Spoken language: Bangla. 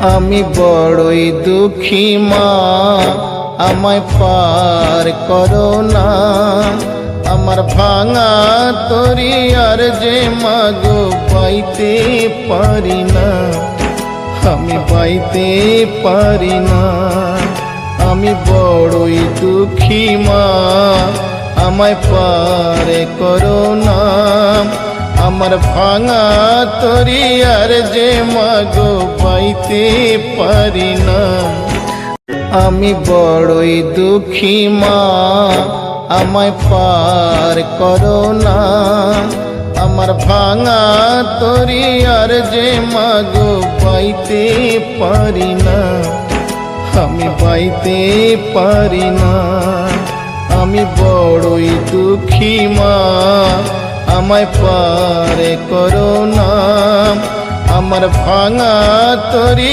আমি বড়ই দুঃখী মা, আমায় পার করো না। আমার ভাঙা তরি আর যে মাগো পাইতে পারি না, আমি পাইতে পারি না। আমি বড়ই দুঃখী মা, আমায় পার করো না। আমার ভাঙা তরি আর যে মাগো পাইতে পারি না। আমি বড়ই দুঃখী মা, আমায় পার করো না। আমার ভাঙা তরি আর যে মাগো পাইতে পারি না, আমি পাইতে পারি না। আমি বড়ই দুঃখী মা, আমায় পার করো না। আমার ভাঙা তরি